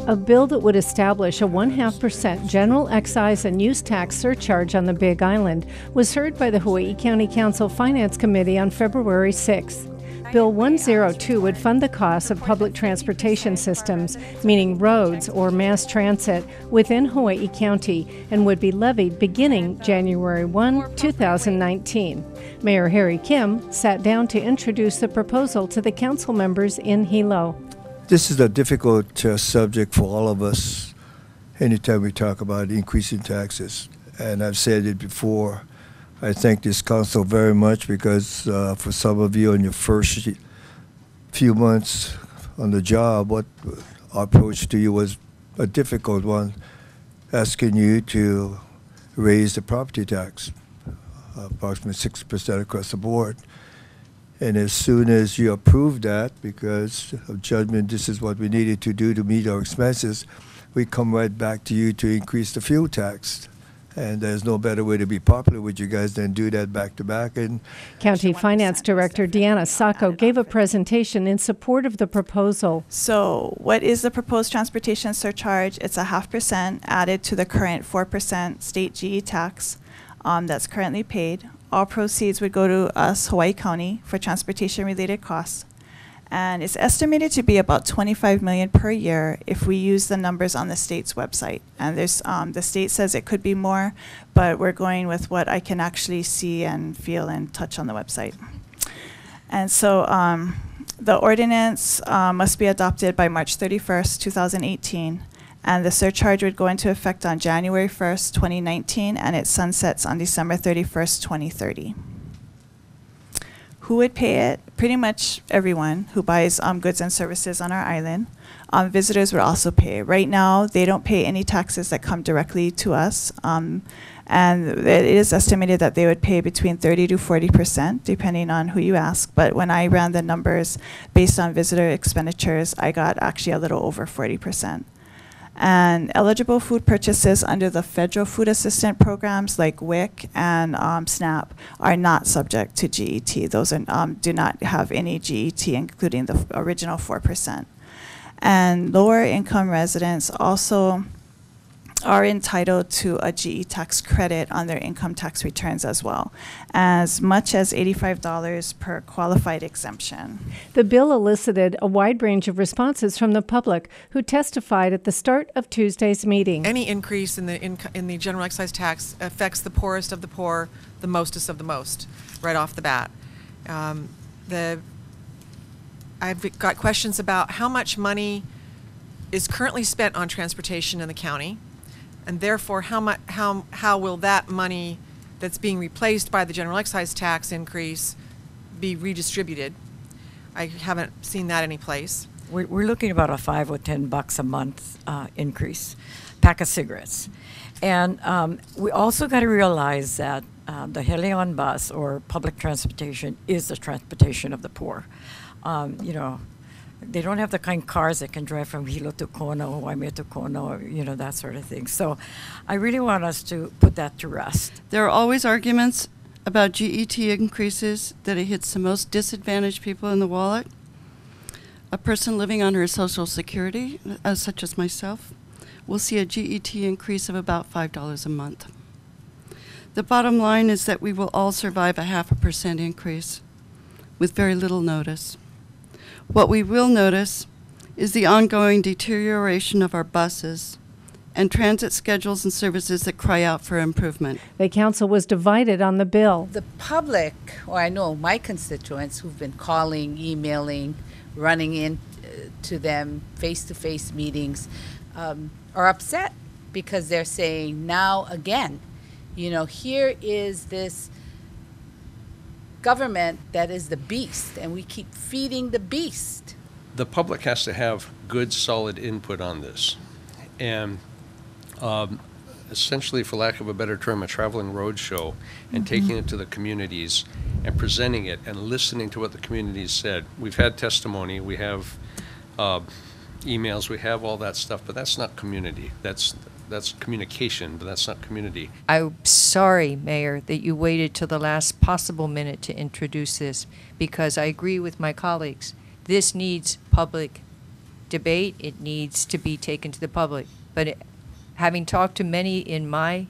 A bill that would establish a 0.5% general excise and use tax surcharge on the Big Island was heard by the Hawaii County Council Finance Committee on February 6th. Bill 102 would fund the costs of public transportation systems, meaning roads or mass transit, within Hawaii County and would be levied beginning January 1, 2019. Mayor Harry Kim sat down to introduce the proposal to the council members in Hilo. This is a difficult subject for all of us anytime we talk about increasing taxes. And I've said it before, I thank this council very much because for some of you in your first few months on the job, what our approach to you was a difficult one, asking you to raise the property tax, approximately 6% across the board. And as soon as you approve that, because of judgment, this is what we needed to do to meet our expenses, we come right back to you to increase the fuel tax. And there's no better way to be popular with you guys than do that back to back. And County Finance Director Deanna Sacco gave a presentation in support of the proposal. So what is the proposed transportation surcharge? It's 0.5% added to the current 4% state GE tax that's currently paid. All proceeds would go to us, Hawaii County, for transportation-related costs. And it's estimated to be about $25 million per year if we use the numbers on the state's website. And there's, the state says it could be more, but we're going with what I can actually see and feel and touch on the website. And so the ordinance must be adopted by March 31st, 2018. And the surcharge would go into effect on January 1st, 2019, and it sunsets on December 31st, 2030. Who would pay it? Pretty much everyone who buys goods and services on our island. Visitors would also pay it. Right now, they don't pay any taxes that come directly to us. And it is estimated that they would pay between 30 to 40%, depending on who you ask. But when I ran the numbers based on visitor expenditures, I got actually a little over 40%. And eligible food purchases under the federal food assistance programs like WIC and SNAP are not subject to GET. Those are, do not have any GET, including the original 4%. And lower income residents also are entitled to a GE tax credit on their income tax returns as well, as much as $85 per qualified exemption. The bill elicited a wide range of responses from the public who testified at the start of Tuesday's meeting. Any increase in the general excise tax affects the poorest of the poor, the mostest of the most, right off the bat. I've got questions about how much money is currently spent on transportation in the county, and therefore how will that money that's being replaced by the general excise tax increase be redistributed? I haven't seen that anyplace. We're looking about a $5 or $10 a month increase, pack of cigarettes. And we also got to realize that the Helion bus or public transportation is the transportation of the poor. You know, they don't have the kind of cars that can drive from Hilo to Kona or Waimea to Kona, or, you know, that sort of thing. So I really want us to put that to rest. There are always arguments about GET increases, that it hits the most disadvantaged people in the wallet. A person living on her Social Security, such as myself, will see a GET increase of about $5 a month. The bottom line is that we will all survive a 0.5% increase with very little notice. What we will notice is the ongoing deterioration of our buses and transit schedules and services that cry out for improvement. The council was divided on the bill. The public, or I know my constituents who've been calling, emailing, running in to them, face-to-face meetings, are upset because they're saying now again, you know, here is this government that is the beast, and we keep feeding the beast. The public has to have good, solid input on this. And essentially, for lack of a better term, a traveling road show, and taking it to the communities and presenting it and listening to what the communities said. We've had testimony, we have emails, we have all that stuff, but that's not community. That's that's communication, but that's not community. I'm sorry, Mayor, that you waited till the last possible minute to introduce this, because I agree with my colleagues. This needs public debate. It needs to be taken to the public. But having talked to many in my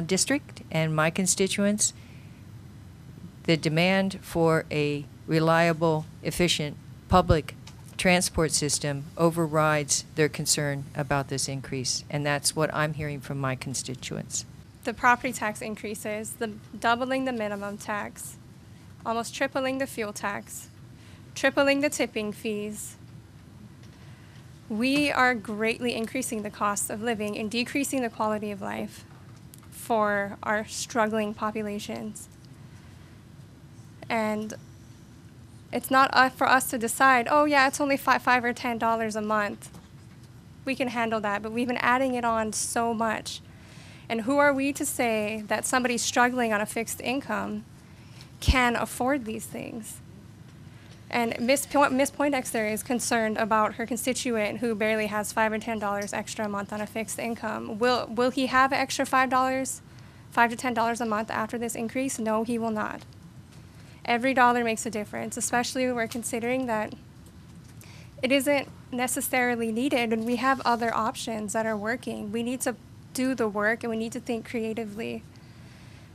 district and my constituents, the demand for a reliable, efficient public transport system overrides their concern about this increase, and that's what I'm hearing from my constituents. The property tax increases, the doubling the minimum tax, almost tripling the fuel tax, tripling the tipping fees. We are greatly increasing the cost of living and decreasing the quality of life for our struggling populations. And it's not for us to decide, oh yeah, it's only $5 or $10 a month. We can handle that, but we've been adding it on so much. And who are we to say that somebody struggling on a fixed income can afford these things? And Ms. Poindexter is concerned about her constituent who barely has $5 or $10 extra a month on a fixed income. Will he have an extra $5 to $10 a month after this increase? No, he will not. Every dollar makes a difference, especially when we're considering that it isn't necessarily needed and we have other options that are working. We need to do the work and we need to think creatively.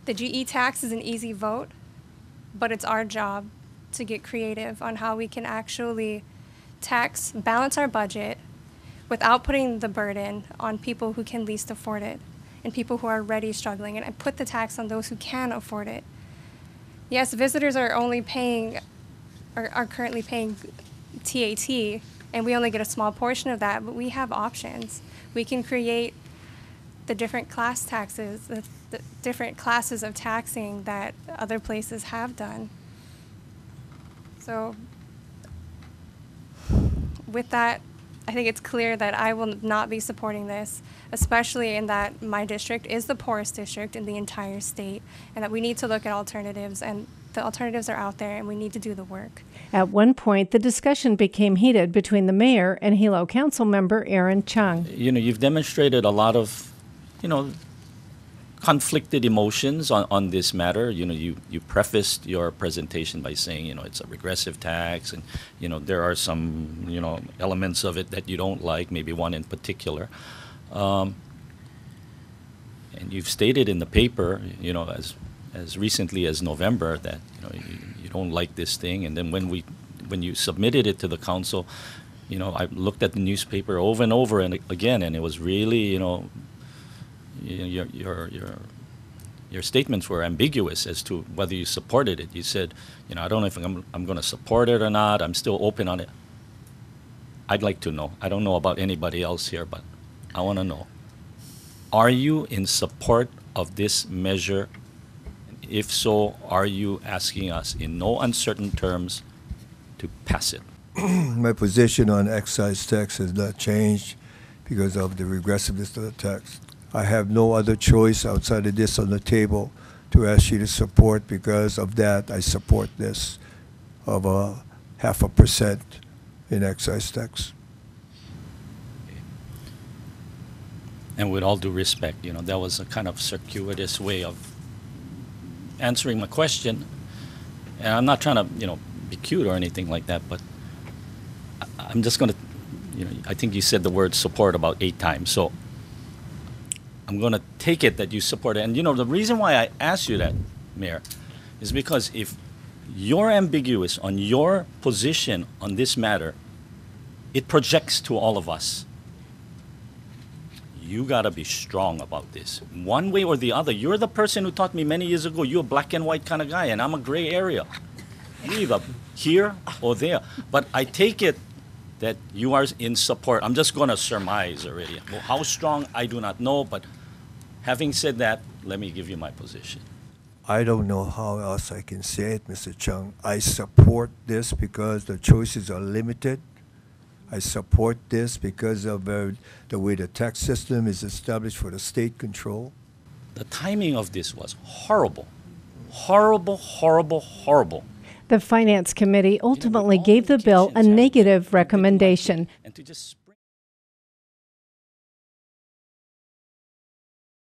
The GE tax is an easy vote, but it's our job to get creative on how we can actually balance our budget without putting the burden on people who can least afford it and people who are already struggling, and put the tax on those who can afford it. Yes, visitors are only paying, are currently paying TAT, and we only get a small portion of that, but we have options. We can create the different class taxes, the different classes of taxing that other places have done. So with that, I think it's clear that I will not be supporting this, especially in that my district is the poorest district in the entire state, and that we need to look at alternatives, and the alternatives are out there, and we need to do the work. At one point, the discussion became heated between the mayor and Hilo council member Aaron Chung. You've demonstrated a lot of, conflicted emotions on this matter. You prefaced your presentation by saying, it's a regressive tax, and, there are some, elements of it that you don't like, maybe one in particular. And you've stated in the paper, as recently as November that, you don't like this thing. And then when you submitted it to the council, I looked at the newspaper over and over and again, and it was really, your statements were ambiguous as to whether you supported it. You said, I don't know if I'm going to support it or not. I'm still open on it. I'd like to know. I don't know about anybody else here, but I want to know. Are you in support of this measure? If so, are you asking us in no uncertain terms to pass it? My position on excise tax has not changed because of the regressiveness of the tax. I have no other choice outside of this on the table to ask you to support. Because of that, I support this of a 0.5% in excise tax. And with all due respect, that was a kind of circuitous way of answering my question. And I'm not trying to, be cute or anything like that, but I'm just going to, I think you said the word support about 8 times. So I'm going to take it that you support it. And, the reason why I asked you that, Mayor, is because if you're ambiguous on your position on this matter, it projects to all of us. You got to be strong about this. One way or the other. You're the person who taught me many years ago, you're a black and white kind of guy, and I'm a gray area. You're either here or there. But I take it that you are in support. I'm just going to surmise already. Well, how strong, I do not know, but having said that, let me give you my position. I don't know how else I can say it, Mr. Chung. I support this because the choices are limited. I support this because of the way the tax system is established for the state control. The timing of this was horrible. Horrible, horrible, horrible. The Finance Committee ultimately gave the bill a negative recommendation. And to just